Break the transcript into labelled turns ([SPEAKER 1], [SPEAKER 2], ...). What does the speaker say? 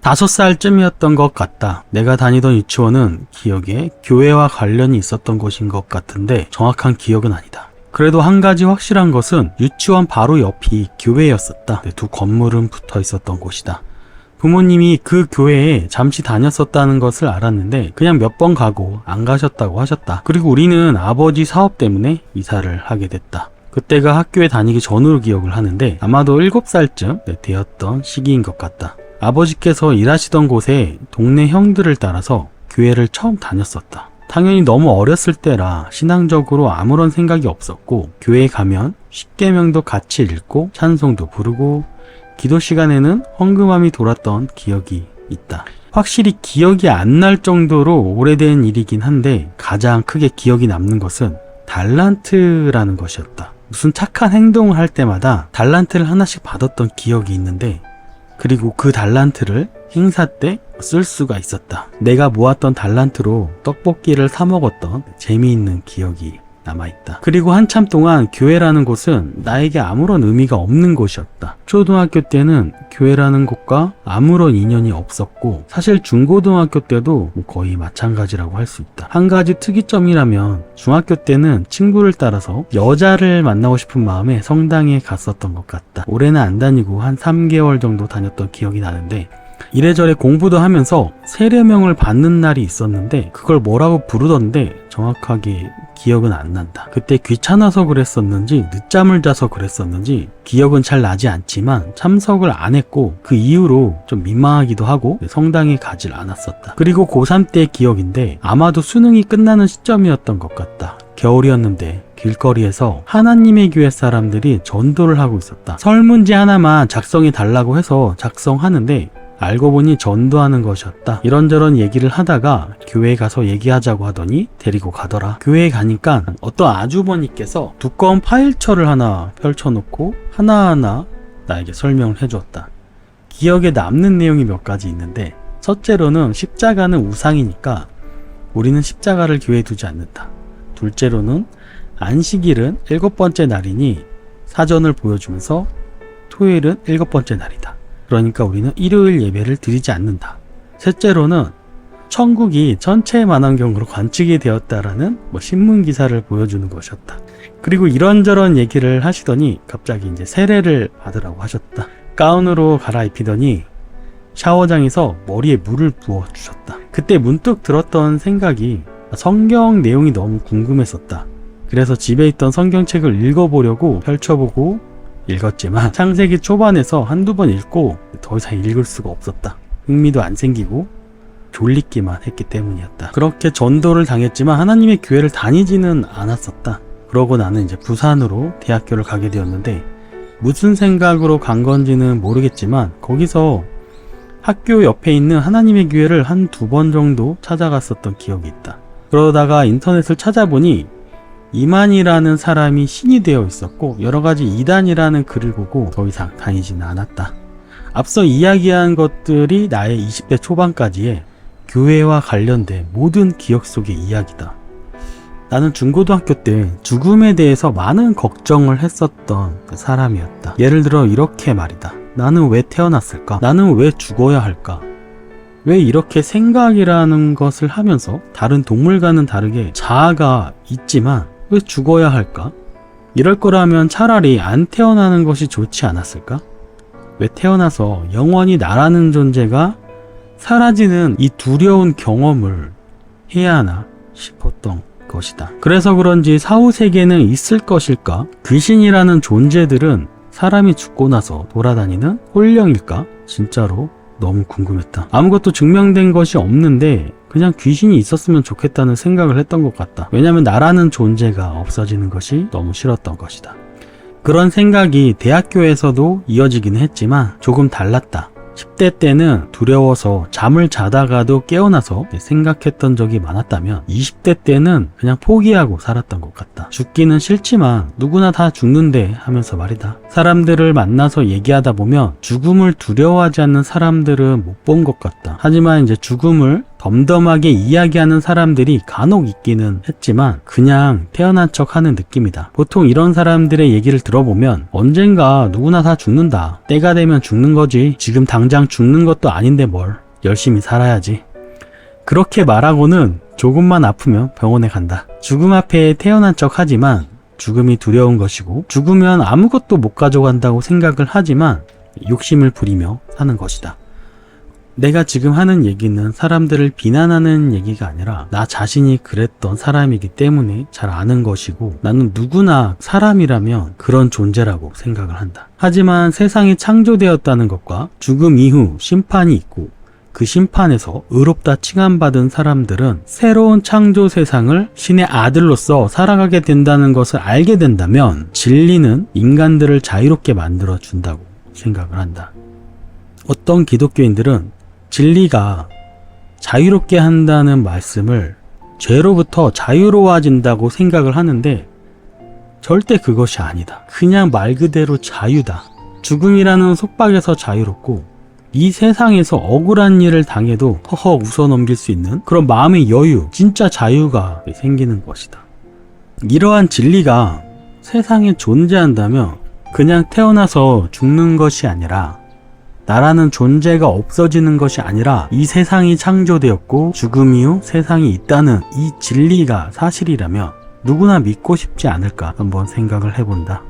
[SPEAKER 1] 5살쯤이었던 것 같다. 내가 다니던 유치원은 기억에 교회와 관련이 있었던 곳인 것 같은데 정확한 기억은 아니다. 그래도 한 가지 확실한 것은 유치원 바로 옆이 교회였었다. 두 건물은 붙어 있었던 곳이다. 부모님이 그 교회에 잠시 다녔었다는 것을 알았는데 그냥 몇 번 가고 안 가셨다고 하셨다. 그리고 우리는 아버지 사업 때문에 이사를 하게 됐다. 그때가 학교에 다니기 전으로 기억을 하는데 아마도 7살쯤 되었던 시기인 것 같다. 아버지께서 일하시던 곳에 동네 형들을 따라서 교회를 처음 다녔었다. 당연히 너무 어렸을 때라 신앙적으로 아무런 생각이 없었고 교회에 가면 십계명도 같이 읽고 찬송도 부르고 기도 시간에는 헌금함이 돌았던 기억이 있다. 확실히 기억이 안 날 정도로 오래된 일이긴 한데 가장 크게 기억이 남는 것은 달란트라는 것이었다. 무슨 착한 행동을 할 때마다 달란트를 하나씩 받았던 기억이 있는데 그리고 그 달란트를 행사 때 쓸 수가 있었다. 내가 모았던 달란트로 떡볶이를 사 먹었던 재미있는 기억이 남아있다. 그리고 한참 동안 교회라는 곳은 나에게 아무런 의미가 없는 곳이었다. 초등학교 때는 교회라는 곳과 아무런 인연이 없었고 사실 중고등학교 때도 거의 마찬가지라고 할 수 있다. 한 가지 특이점이라면 중학교 때는 친구를 따라서 여자를 만나고 싶은 마음에 성당에 갔었던 것 같다. 올해는 안 다니고 한 3개월 정도 다녔던 기억이 나는데 이래저래 공부도 하면서 세례명을 받는 날이 있었는데 그걸 뭐라고 부르던데 정확하게 기억은 안 난다. 그때 귀찮아서 그랬었는지 늦잠을 자서 그랬었는지 기억은 잘 나지 않지만 참석을 안 했고 그 이후로 좀 민망하기도 하고 성당에 가질 않았었다. 그리고 고3 때 기억인데 아마도 수능이 끝나는 시점이었던 것 같다. 겨울이었는데 길거리에서 하나님의 교회 사람들이 전도를 하고 있었다. 설문지 하나만 작성해 달라고 해서 작성하는데 알고 보니 전도하는 것이었다. 이런저런 얘기를 하다가 교회에 가서 얘기하자고 하더니 데리고 가더라. 교회에 가니까 어떤 아주버니께서 두꺼운 파일처를 하나 펼쳐놓고 하나하나 나에게 설명을 해주었다. 기억에 남는 내용이 몇 가지 있는데 첫째로는 십자가는 우상이니까 우리는 십자가를 교회에 두지 않는다. 둘째로는 안식일은 7번째 날이니 사전을 보여주면서 토요일은 7번째 날이다. 그러니까 우리는 일요일 예배를 드리지 않는다. 셋째로는 천국이 천체의 만환경으로 관측이 되었다라는 신문 기사를 보여주는 것이었다. 그리고 이런저런 얘기를 하시더니 갑자기 이제 세례를 받으라고 하셨다. 가운으로 갈아입히더니 샤워장에서 머리에 물을 부어 주셨다. 그때 문득 들었던 생각이 성경 내용이 너무 궁금했었다. 그래서 집에 있던 성경책을 읽어보려고 펼쳐보고 읽었지만 창세기 초반에서 한두 번 읽고 더 이상 읽을 수가 없었다. 흥미도 안 생기고 졸리기만 했기 때문이었다. 그렇게 전도를 당했지만 하나님의 교회를 다니지는 않았었다. 그러고 나는 이제 부산으로 대학교를 가게 되었는데 무슨 생각으로 간 건지는 모르겠지만 거기서 학교 옆에 있는 하나님의 교회를 한 2번 정도 찾아갔었던 기억이 있다. 그러다가 인터넷을 찾아보니 이만이라는 사람이 신이 되어 있었고 여러가지 이단이라는 글을 보고 더 이상 다니지는 않았다. 앞서 이야기한 것들이 나의 20대 초반까지의 교회와 관련된 모든 기억 속의 이야기다. 나는 중고등학교 때 죽음에 대해서 많은 걱정을 했었던 사람이었다. 예를 들어 이렇게 말이다. 나는 왜 태어났을까? 나는 왜 죽어야 할까? 왜 이렇게 생각이라는 것을 하면서 다른 동물과는 다르게 자아가 있지만 왜 죽어야 할까? 이럴 거라면 차라리 안 태어나는 것이 좋지 않았을까? 왜 태어나서 영원히 나라는 존재가 사라지는 이 두려운 경험을 해야 하나 싶었던 것이다. 그래서 그런지 사후세계는 있을 것일까? 귀신이라는 존재들은 사람이 죽고 나서 돌아다니는 혼령일까? 진짜로 너무 궁금했다. 아무것도 증명된 것이 없는데 그냥 귀신이 있었으면 좋겠다는 생각을 했던 것 같다. 왜냐면 나라는 존재가 없어지는 것이 너무 싫었던 것이다. 그런 생각이 대학교에서도 이어지기는 했지만 조금 달랐다. 10대 때는 두려워서 잠을 자다가도 깨어나서 생각했던 적이 많았다면 20대 때는 그냥 포기하고 살았던 것 같다. 죽기는 싫지만 누구나 다 죽는데 하면서 말이다. 사람들을 만나서 얘기하다 보면 죽음을 두려워하지 않는 사람들은 못 본 것 같다. 하지만 이제 죽음을 덤덤하게 이야기하는 사람들이 간혹 있기는 했지만 그냥 태어난 척 하는 느낌이다. 보통 이런 사람들의 얘기를 들어보면 언젠가 누구나 다 죽는다. 때가 되면 죽는 거지. 지금 당장 죽는 것도 아닌데 뭘. 열심히 살아야지. 그렇게 말하고는 조금만 아프면 병원에 간다. 죽음 앞에 태어난 척 하지만 죽음이 두려운 것이고 죽으면 아무것도 못 가져간다고 생각을 하지만 욕심을 부리며 사는 것이다. 내가 지금 하는 얘기는 사람들을 비난하는 얘기가 아니라 나 자신이 그랬던 사람이기 때문에 잘 아는 것이고 나는 누구나 사람이라면 그런 존재라고 생각을 한다. 하지만 세상이 창조되었다는 것과 죽음 이후 심판이 있고 그 심판에서 의롭다 칭함받은 사람들은 새로운 창조 세상을 신의 아들로서 살아가게 된다는 것을 알게 된다면 진리는 인간들을 자유롭게 만들어 준다고 생각을 한다. 어떤 기독교인들은 진리가 자유롭게 한다는 말씀을 죄로부터 자유로워진다고 생각을 하는데 절대 그것이 아니다. 그냥 말 그대로 자유다. 죽음이라는 속박에서 자유롭고 이 세상에서 억울한 일을 당해도 허허 웃어넘길 수 있는 그런 마음의 여유, 진짜 자유가 생기는 것이다. 이러한 진리가 세상에 존재한다면 그냥 태어나서 죽는 것이 아니라 나라는 존재가 없어지는 것이 아니라 이 세상이 창조되었고 죽음 이후 세상이 있다는 이 진리가 사실이라면 누구나 믿고 싶지 않을까 한번 생각을 해본다.